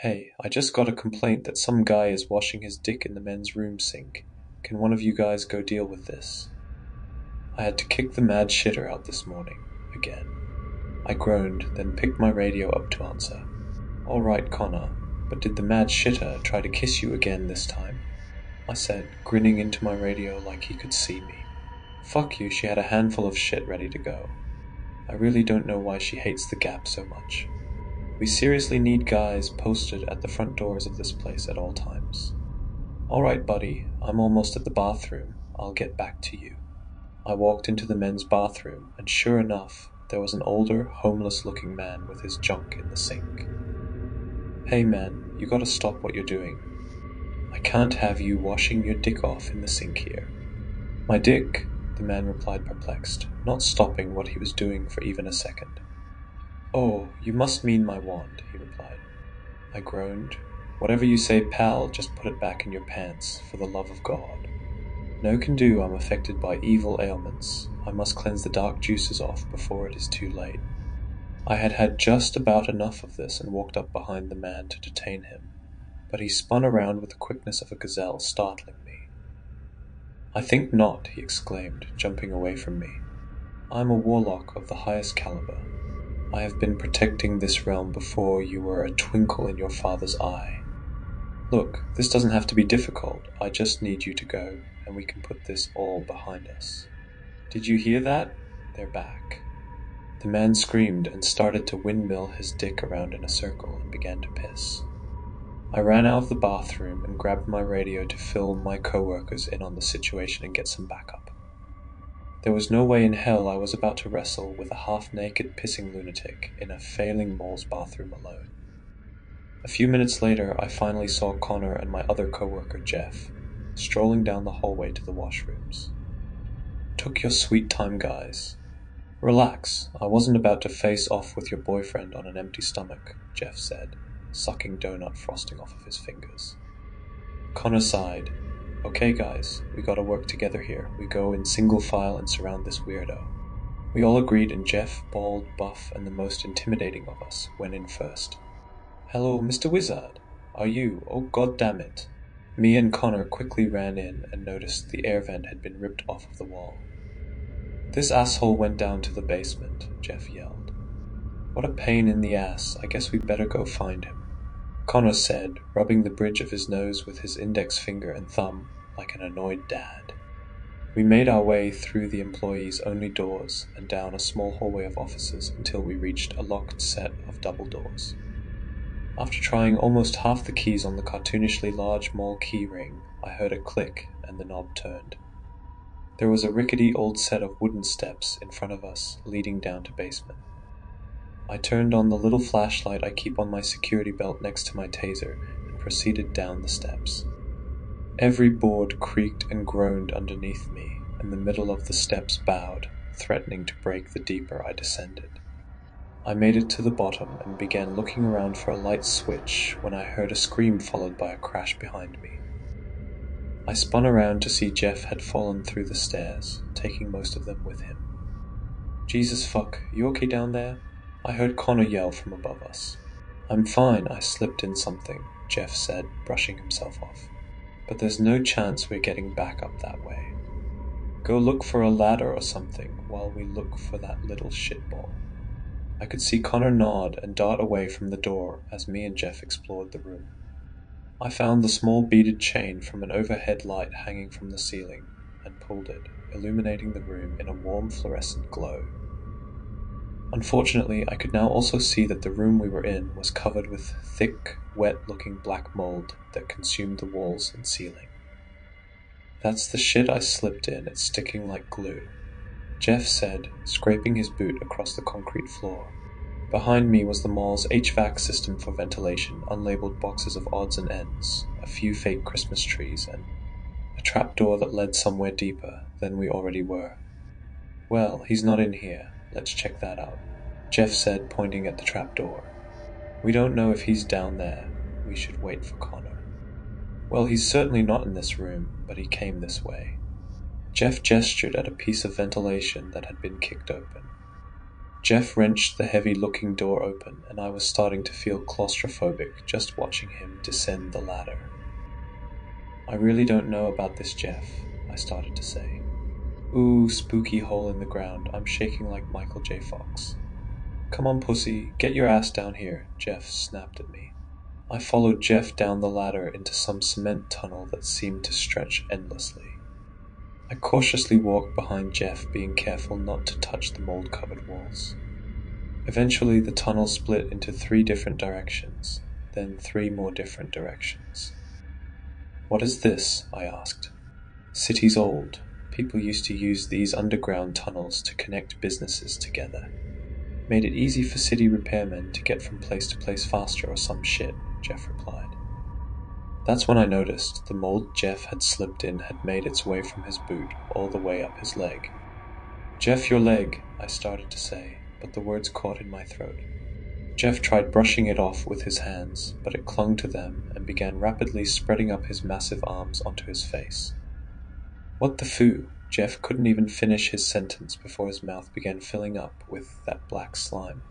Hey, I just got a complaint that some guy is washing his dick in the men's room sink. Can one of you guys go deal with this? I had to kick the mad shitter out this morning, again. I groaned, then picked my radio up to answer. All right, Connor, but did the mad shitter try to kiss you again this time? I said, grinning into my radio like he could see me. Fuck you, she had a handful of shit ready to go. I really don't know why she hates the Gap so much. We seriously need guys posted at the front doors of this place at all times. All right, buddy, I'm almost at the bathroom. I'll get back to you. I walked into the men's bathroom, and sure enough, there was an older, homeless-looking man with his junk in the sink. Hey man, you gotta stop what you're doing. I can't have you washing your dick off in the sink here. My dick, the man replied perplexed, not stopping what he was doing for even a second. Oh, you must mean my wand, he replied. I groaned. Whatever you say, pal, just put it back in your pants, for the love of God. No can do, I'm affected by evil ailments. I must cleanse the dark juices off before it is too late. I had had just about enough of this and walked up behind the man to detain him, but he spun around with the quickness of a gazelle, startling me. I think not, he exclaimed, jumping away from me. I am a warlock of the highest caliber. I have been protecting this realm before you were a twinkle in your father's eye. Look, this doesn't have to be difficult. I just need you to go, and we can put this all behind us. Did you hear that? They're back. The man screamed and started to windmill his dick around in a circle and began to piss. I ran out of the bathroom and grabbed my radio to fill my coworkers in on the situation and get some backup. There was no way in hell I was about to wrestle with a half-naked pissing lunatic in a failing mall's bathroom alone. A few minutes later, I finally saw Connor and my other coworker, Jeff, strolling down the hallway to the washrooms. Took your sweet time, guys. Relax, I wasn't about to face off with your boyfriend on an empty stomach, Jeff said, sucking donut frosting off of his fingers. Connor sighed. Okay, guys, we gotta work together here. We go in single file and surround this weirdo. We all agreed, and Jeff, bald, buff, and the most intimidating of us, went in first. Hello, Mr. Wizard. Are you? Oh, god damn it. Me and Connor quickly ran in and noticed the air vent had been ripped off of the wall. This asshole went down to the basement, Jeff yelled. What a pain in the ass. I guess we better go find him. Connor said, rubbing the bridge of his nose with his index finger and thumb like an annoyed dad. We made our way through the employees' only doors and down a small hallway of offices until we reached a locked set of double doors. After trying almost half the keys on the cartoonishly large mall key ring, I heard a click and the knob turned. There was a rickety old set of wooden steps in front of us leading down to basement. I turned on the little flashlight I keep on my security belt next to my taser and proceeded down the steps. Every board creaked and groaned underneath me, and the middle of the steps bowed, threatening to break the deeper I descended. I made it to the bottom and began looking around for a light switch when I heard a scream followed by a crash behind me. I spun around to see Jeff had fallen through the stairs, taking most of them with him. Jesus fuck, you okay down there? I heard Connor yell from above us. I'm fine, I slipped in something, Jeff said, brushing himself off. But there's no chance we're getting back up that way. Go look for a ladder or something while we look for that little shitball. I could see Connor nod and dart away from the door as me and Jeff explored the room. I found the small beaded chain from an overhead light hanging from the ceiling and pulled it, illuminating the room in a warm fluorescent glow. Unfortunately, I could now also see that the room we were in was covered with thick, wet-looking black mold that consumed the walls and ceiling. That's the shit I slipped in, it's sticking like glue, Jeff said, scraping his boot across the concrete floor. Behind me was the mall's HVAC system for ventilation, unlabeled boxes of odds and ends, a few fake Christmas trees, and a trapdoor that led somewhere deeper than we already were. Well, he's not in here. Let's check that out, Jeff said, pointing at the trapdoor. We don't know if he's down there. We should wait for Connor. Well, he's certainly not in this room, but he came this way. Jeff gestured at a piece of ventilation that had been kicked open. Jeff wrenched the heavy-looking door open, and I was starting to feel claustrophobic just watching him descend the ladder. "I really don't know about this, Jeff," I started to say. "Ooh, spooky hole in the ground. I'm shaking like Michael J. Fox." "Come on, pussy, get your ass down here," Jeff snapped at me. I followed Jeff down the ladder into some cement tunnel that seemed to stretch endlessly. I cautiously walked behind Jeff, being careful not to touch the mold-covered walls. Eventually, the tunnel split into 3 different directions, then 3 more different directions. "What is this?" I asked. "City's old. People used to use these underground tunnels to connect businesses together. Made it easy for city repairmen to get from place to place faster or some shit," Jeff replied. That's when I noticed the mold Jeff had slipped in had made its way from his boot all the way up his leg. "Jeff, your leg," I started to say, but the words caught in my throat. Jeff tried brushing it off with his hands, but it clung to them and began rapidly spreading up his massive arms onto his face. "What the foo?" Jeff couldn't even finish his sentence before his mouth began filling up with that black slime.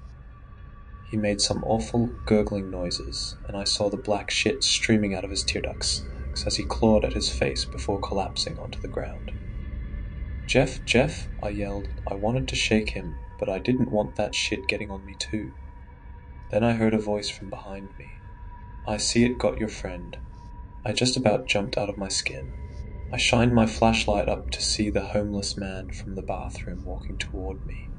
He made some awful gurgling noises, and I saw the black shit streaming out of his tear ducts as he clawed at his face before collapsing onto the ground. "Jeff, Jeff," I yelled. I wanted to shake him, but I didn't want that shit getting on me too. Then I heard a voice from behind me. "I see it got your friend." I just about jumped out of my skin. I shined my flashlight up to see the homeless man from the bathroom walking toward me.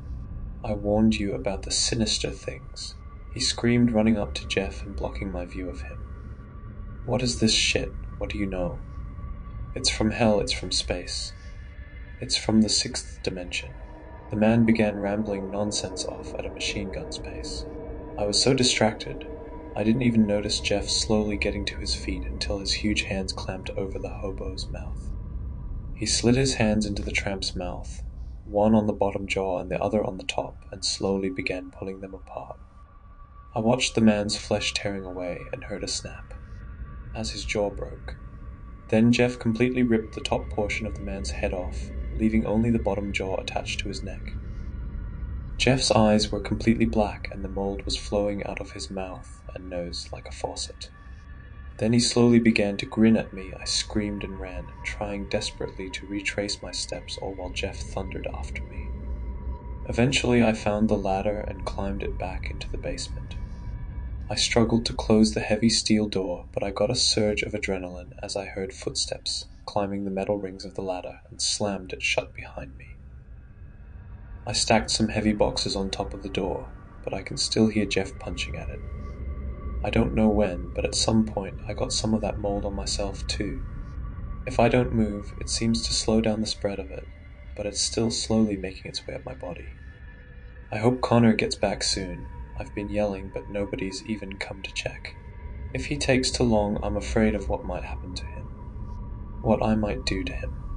"I warned you about the sinister things," he screamed, running up to Jeff and blocking my view of him. "What is this shit? What do you know?" "It's from hell, it's from space. It's from the 6th dimension." The man began rambling nonsense off at a machine gun's pace. I was so distracted, I didn't even notice Jeff slowly getting to his feet until his huge hands clamped over the hobo's mouth. He slid his hands into the tramp's mouth, one on the bottom jaw and the other on the top, and slowly began pulling them apart. I watched the man's flesh tearing away and heard a snap, as his jaw broke. Then Jeff completely ripped the top portion of the man's head off, leaving only the bottom jaw attached to his neck. Jeff's eyes were completely black and the mold was flowing out of his mouth and nose like a faucet. Then he slowly began to grin at me. I screamed and ran, trying desperately to retrace my steps, all while Jeff thundered after me. Eventually I found the ladder and climbed it back into the basement. I struggled to close the heavy steel door, but I got a surge of adrenaline as I heard footsteps climbing the metal rings of the ladder and slammed it shut behind me. I stacked some heavy boxes on top of the door, but I can still hear Jeff punching at it. I don't know when, but at some point I got some of that mold on myself too. If I don't move, it seems to slow down the spread of it, but it's still slowly making its way up my body. I hope Connor gets back soon. I've been yelling, but nobody's even come to check. If he takes too long, I'm afraid of what might happen to him. What I might do to him.